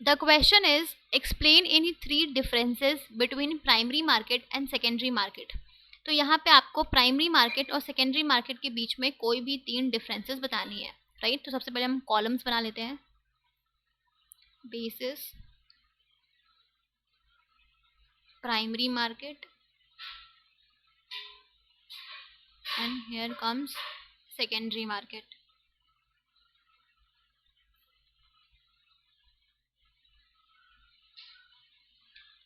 The question is explain any 3 differences between primary market and secondary market. तो यहाँ पे आपको प्राइमरी मार्केट और सेकेंडरी मार्केट के बीच में कोई भी 3 डिफरेंसेस बतानी है, राइट। तो सबसे पहले हम कॉलम्स बना लेते हैं। Basis primary market and here comes secondary market.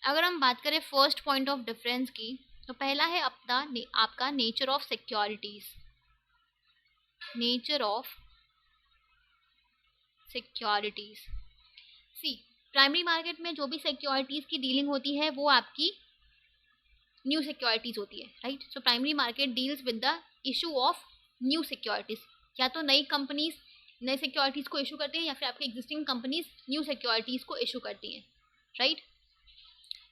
अगर हम बात करें फर्स्ट पॉइंट ऑफ डिफरेंस की, तो पहला है आपका nature of securities. Nature of securities, सी प्राइमरी मार्केट में जो भी सिक्योरिटीज की डीलिंग होती है वो आपकी न्यू सिक्योरिटीज होती है, right. So primary market deals with the issue of new securities, या तो नई कंपनीज नई सिक्योरिटीज को इशू करती हैं या फिर आपकी एग्जिस्टिंग कंपनीज न्यू सिक्योरिटीज को इशू करती हैं, right.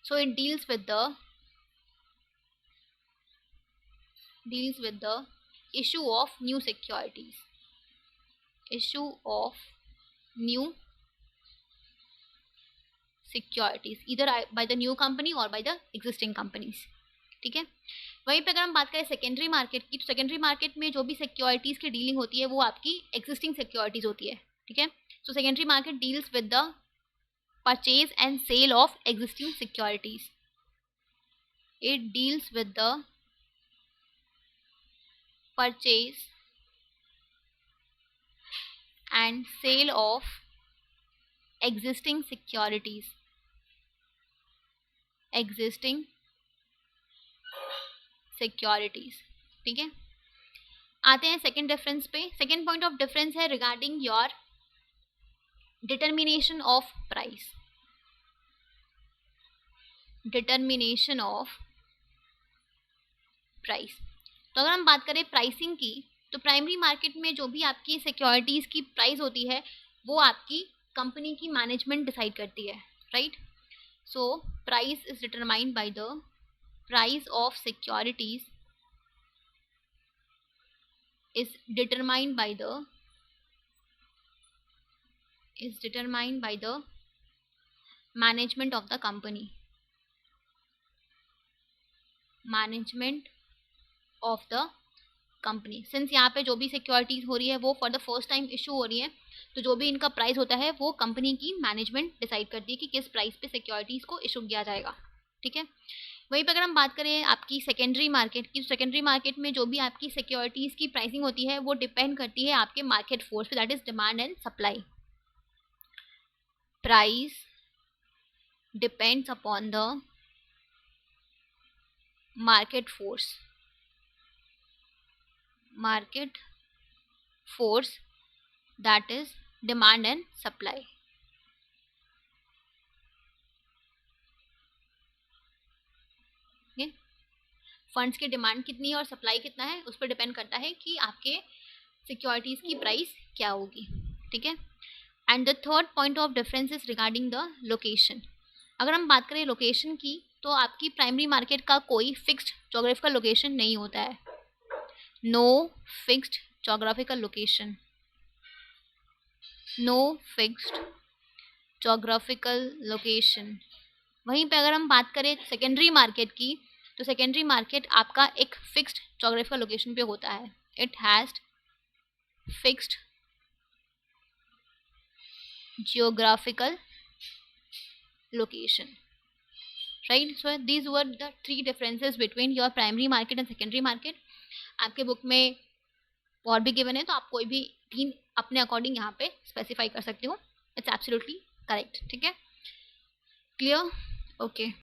So it deals with the issue of new securities, issue of new securities either by the new company or by the existing companies, ठीक है। वहीं पे अगर हम बात करें सेकेंडरी मार्केट की, तो सेकेंडरी मार्केट में जो भी सिक्योरिटीज की डीलिंग होती है वो आपकी एग्जिस्टिंग सिक्योरिटीज होती है, ठीक है। So secondary market deals with the purchase and sale of existing securities. It deals with the purchase and sale of existing securities, ठीक है। आते हैं सेकेंड डिफरेंस पे। सेकेंड पॉइंट ऑफ डिफरेंस है regarding your determination of price. Determination of price, तो अगर हम बात करें प्राइसिंग की, तो प्राइमरी मार्केट में जो भी आपकी सिक्योरिटीज की प्राइस होती है वो आपकी कंपनी की मैनेजमेंट डिसाइड करती है, right. So price is determined by the price of securities is determined by the management of the company, since यहाँ पे जो भी सिक्योरिटीज हो रही है वो for the first time issue हो रही है, तो जो भी इनका प्राइस होता है वो कंपनी की मैनेजमेंट डिसाइड करती है कि किस प्राइस पे सिक्योरिटीज को इशू किया जाएगा, ठीक है। वहीं पर अगर हम बात करें आपकी सेकेंडरी मार्केट की, सेकेंडरी मार्केट में जो भी आपकी सिक्योरिटीज की प्राइसिंग होती है वो डिपेंड करती है आपके मार्केट फोर्स पे, that is demand and supply. Price depends upon the market force that is demand and supply. Funds की डिमांड कितनी है और सप्लाई कितना है उस पर डिपेंड करता है कि आपके सिक्योरिटीज की प्राइस क्या होगी, ठीक है। And the third point of difference is regarding the location. अगर हम बात करें लोकेशन की, तो आपकी प्राइमरी मार्केट का कोई फिक्स्ड जोग्राफिकल लोकेशन नहीं होता है, no fixed geographical location, no fixed geographical location. वहीं पे अगर हम बात करें सेकेंडरी मार्केट की, तो सेकेंडरी मार्केट आपका एक फिक्स्ड जोग्राफिकल लोकेशन पे होता है, it has fixed geographical location, right. So these were the 3 differences between your primary market and secondary market. आपके बुक में और भी गिवन है तो आप कोई भी 3 अपने अकॉर्डिंग यहाँ पे स्पेसिफाई कर सकते हो, इट्स एब्सोल्युटली करेक्ट, ठीक है। Clear, okay.